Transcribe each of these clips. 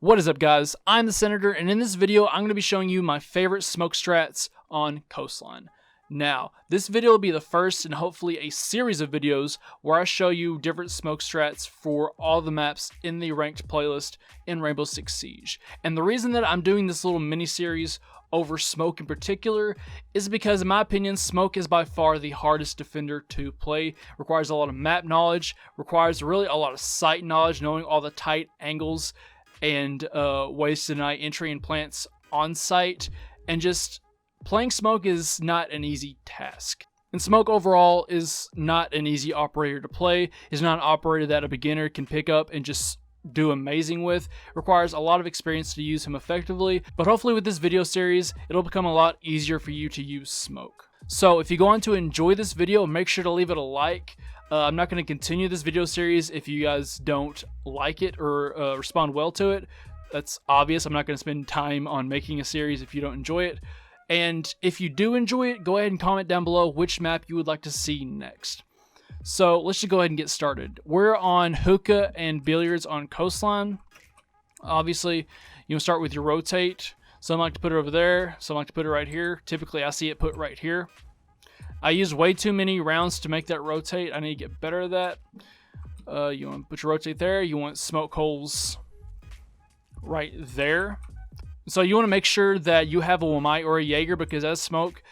What is up, guys? I'm the Senator, and in this video I'm going to be showing you my favorite smoke strats on Coastline. Now, this video will be the first in hopefully a series of videos where I show you different smoke strats for all the maps in the ranked playlist in Rainbow Six Siege. And the reason that I'm doing this little mini-series over smoke in particular is because, in my opinion, smoke is by far the hardest defender to play. Requires a lot of map knowledge, requires really a lot of sight knowledge, knowing all the tight angles and ways to deny entry and plants on site, and just playing smoke is not an easy task. And smoke overall is not an easy operator to play. It's not an operator that a beginner can pick up and just do amazing with. It requires a lot of experience to use him effectively, but hopefully with this video series it'll become a lot easier for you to use smoke. So if you go on to enjoy this video, make sure to leave it a like. I'm not going to continue this video series if you guys don't like it or respond well to it. That's obvious. I'm not going to spend time on making a series if you don't enjoy it. And if you do enjoy it, go ahead and comment down below which map you would like to see next. So let's just go ahead and get started. We're on Hookah and Billiards on Coastline. Obviously, you'll start with your rotate. Some like to put it over there, some like to put it right here. Typically, I see it put right here. I use way too many rounds to make that rotate. I need to get better at that. You want to put your rotate there. You want smoke holes right there. So you want to make sure that you have a Wamai or a Jaeger, because as smoke,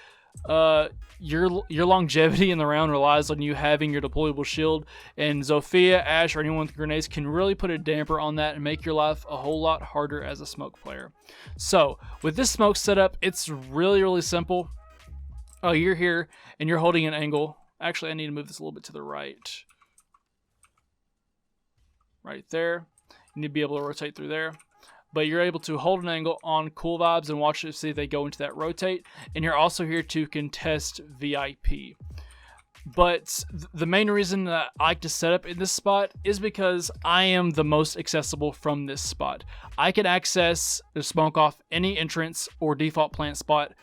your longevity in the round relies on you having your deployable shield, and Zofia, Ash, or anyone with grenades can really put a damper on that and make your life a whole lot harder as a smoke player. So with this smoke setup, it's really simple. Oh, you're here and you're holding an angle. Actually, I need to move this a little bit to the right. Right there. You need to be able to rotate through there. But you're able to hold an angle on Cool Vibes and watch it, see if they go into that rotate. And you're also here to contest VIP. But the main reason that I like to set up in this spot is because I am the most accessible from this spot. I can access the smoke off any entrance or default plant spot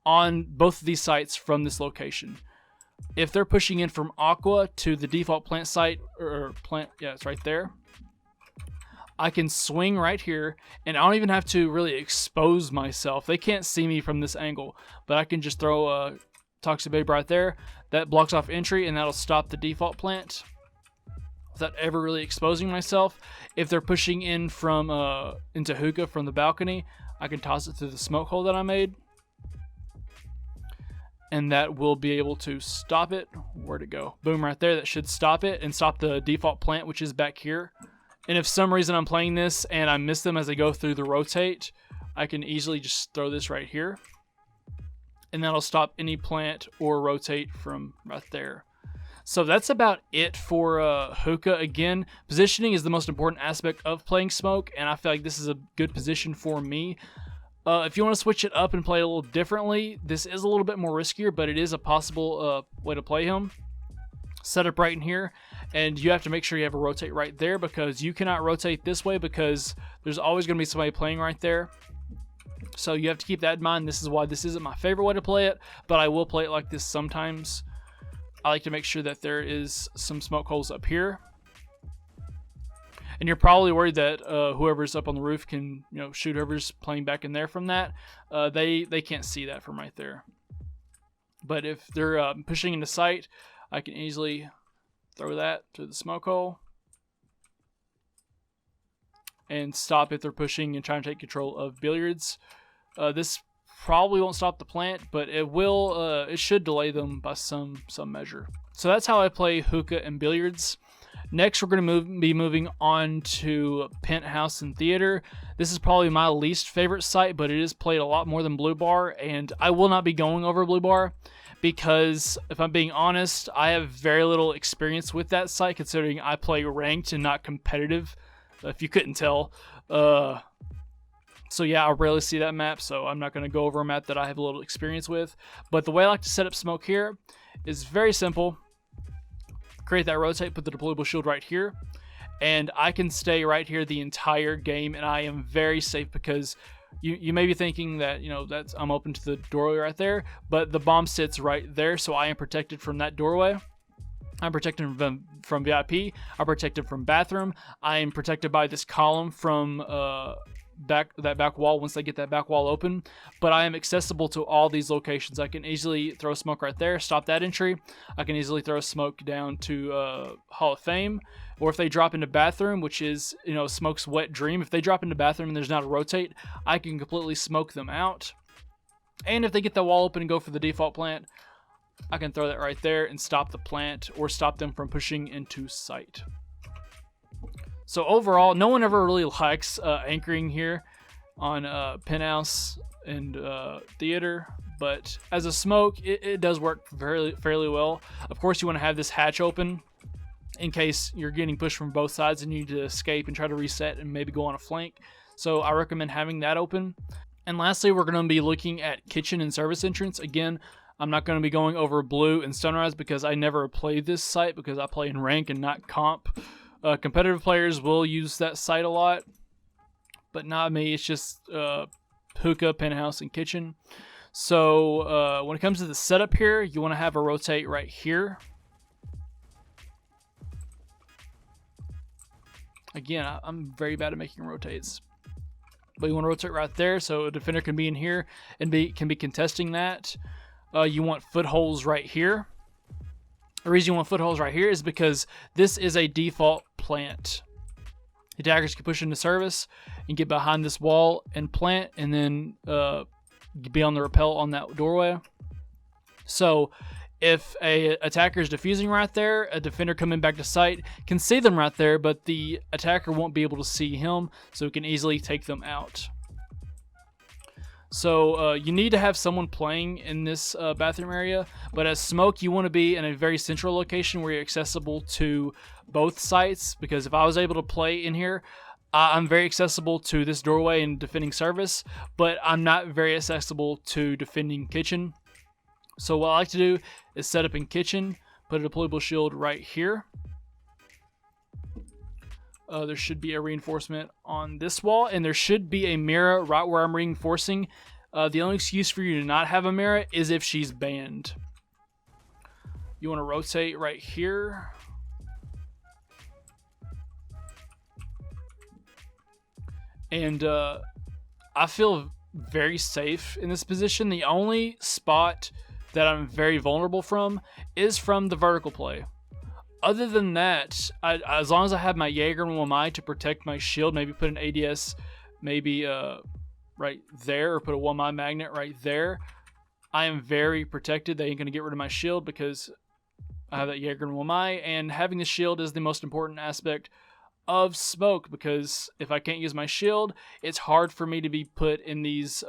on both of these sites from this location. If they're pushing in from Aqua to the default plant site, or plant, yeah, it's right there, I can swing right here, and I don't even have to really expose myself. They can't see me from this angle, but I can just throw a Toxic Babe right there. That blocks off entry, and that'll stop the default plant without ever really exposing myself. If they're pushing in from into Hookah from the balcony, I can toss it through the smoke hole that I made, and that will be able to stop it. Where'd it go? Boom, right there. That should stop it and stop the default plant, which is back here. And if for some reason I'm playing this and I miss them as they go through the rotate, I can easily just throw this right here, and that'll stop any plant or rotate from right there. So that's about it for Hookah. Again, positioning is the most important aspect of playing smoke, and I feel like this is a good position for me. If you want to switch it up and play a little differently, this is a little bit more riskier, but it is a possible way to play him. Set up right in here, and you have to make sure you have a rotate right there, because you cannot rotate this way because there's always going to be somebody playing right there. So you have to keep that in mind. This is why this isn't my favorite way to play it, but I will play it like this sometimes. I like to make sure that there is some smoke holes up here. And you're probably worried that whoever's up on the roof can, shoot whoever's playing back in there from that. They can't see that from right there. But if they're pushing into sight, I can easily throw that to the smoke hole and stop if they're pushing and trying to take control of Billiards. This probably won't stop the plant, but it will. It should delay them by some measure. So that's how I play Hookah and Billiards. Next, we're going to be moving on to Penthouse and Theater. This is probably my least favorite site, but it is played a lot more than Blue Bar, and I will not be going over Blue Bar because, if I'm being honest, I have very little experience with that site, considering I play ranked and not competitive, if you couldn't tell. So yeah, I rarely see that map, so I'm not going to go over a map that I have a little experience with. But the way I like to set up smoke here is very simple. Create that rotate, put the deployable shield right here, and I can stay right here the entire game, and I am very safe because you may be thinking that that's I'm open to the doorway right there, but the bomb sits right there, so I am protected from that doorway. I'm protected from VIP. I'm protected from bathroom. I am protected by this column from that back wall once they get that back wall open. But I am accessible to all these locations. I can easily throw smoke right there, stop that entry. I can easily throw smoke down to Hall of Fame. Or if they drop into bathroom, which is, you know, smoke's wet dream. If they drop into bathroom and there's not a rotate, I can completely smoke them out. And if they get the wall open and go for the default plant, I can throw that right there and stop the plant or stop them from pushing into sight. So overall, no one ever really likes anchoring here on penthouse and theater, but as a smoke, it does work fairly well. Of course, you want to have this hatch open in case you're getting pushed from both sides and you need to escape and try to reset and maybe go on a flank. So I recommend having that open. And lastly, we're going to be looking at kitchen and service entrance. Again, I'm not going to be going over blue and sunrise because I never played this site because I play in rank and not comp. Competitive players will use that site a lot, but not me. It's just hookah, penthouse, and kitchen. So when it comes to the setup here, you want to have a rotate right here. Again, I'm very bad at making rotates. But you want to rotate right there so a defender can be in here and can be contesting that. You want footholds right here. The reason you want footholds right here is because this is a default plant. The attackers can push into service and get behind this wall and plant and then be on the rappel on that doorway. So if a attacker is defusing right there, a defender coming back to sight can see them right there, but the attacker won't be able to see him, so it can easily take them out. So you need to have someone playing in this bathroom area, but as smoke, you want to be in a very central location where you're accessible to both sites, because if I was able to play in here, I'm very accessible to this doorway and defending service, but I'm not very accessible to defending kitchen. So what I like to do is set up in kitchen, put a deployable shield right here. There should be a reinforcement on this wall, and there should be a mirror right where I'm reinforcing. The only excuse for you to not have a mirror is if she's banned. You want to rotate right here. And I feel very safe in this position. The only spot that I'm very vulnerable from is from the vertical play. Other than that, as long as I have my Jaeger and Wamai to protect my shield, maybe put an ADS maybe right there, or put a Wamai magnet right there, I am very protected. They ain't going to get rid of my shield because I have that Jaeger and Wamai, and having the shield is the most important aspect of smoke, because if I can't use my shield, it's hard for me to be put in these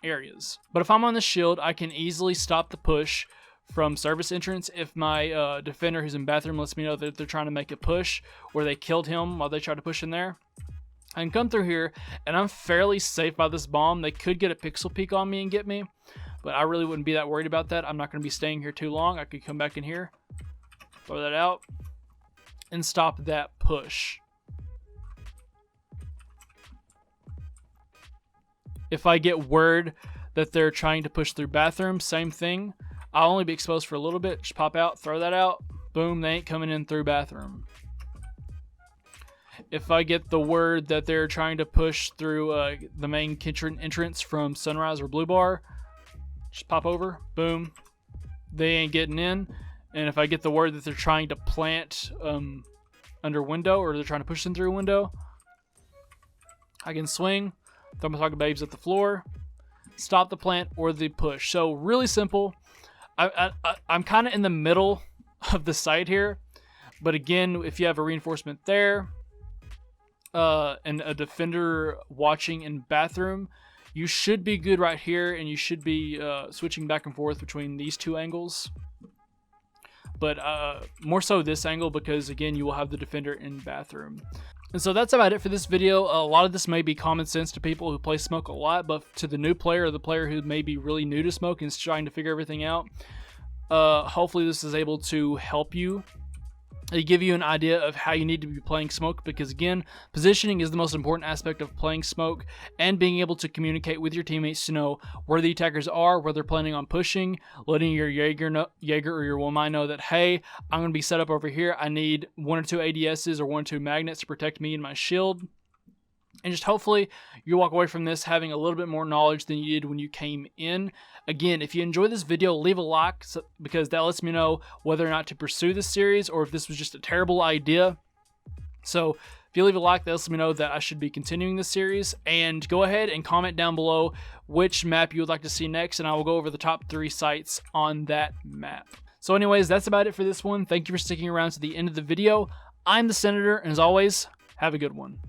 areas. But if I'm on the shield, I can easily stop the push from service entrance if my defender who's in bathroom lets me know that they're trying to make a push, or they killed him while they tried to push in there. I can come through here, and I'm fairly safe by this bomb. They could get a pixel peek on me and get me, but I really wouldn't be that worried about that. I'm not going to be staying here too long. I could come back in here, throw that out, and stop that push. If I get word that they're trying to push through bathroom, same thing. I'll only be exposed for a little bit. Just pop out, throw that out. Boom, they ain't coming in through bathroom. If I get the word that they're trying to push through the main kitchen entrance from Sunrise or Blue Bar, just pop over. Boom, they ain't getting in. And if I get the word that they're trying to plant under window, or they're trying to push them through a window, I can swing, throw my Saga Babes at the floor, stop the plant or the push. So really simple. I'm kind of in the middle of the site here, but again, if you have a reinforcement there and a defender watching in bathroom, you should be good right here, and you should be switching back and forth between these two angles. But more so this angle, because again, you will have the defender in bathroom. And so that's about it for this video. A lot of this may be common sense to people who play smoke a lot, but to the new player, or the player who may be really new to smoke and is trying to figure everything out, hopefully this is able to help you They give you an idea of how you need to be playing smoke, because again, positioning is the most important aspect of playing smoke, and being able to communicate with your teammates to know where the attackers are, where they're planning on pushing, letting your Jaeger or your Womai know that, hey, I'm going to be set up over here. I need 1 or 2 ADSs or 1 or 2 magnets to protect me and my shield. And just hopefully you walk away from this having a little bit more knowledge than you did when you came in. Again, if you enjoyed this video, leave a like, because that lets me know whether or not to pursue this series or if this was just a terrible idea. So if you leave a like, that lets me know that I should be continuing this series. And go ahead and comment down below which map you would like to see next, and I will go over the top 3 sites on that map. So anyways, that's about it for this one. Thank you for sticking around to the end of the video. I'm the Senator, and as always, have a good one.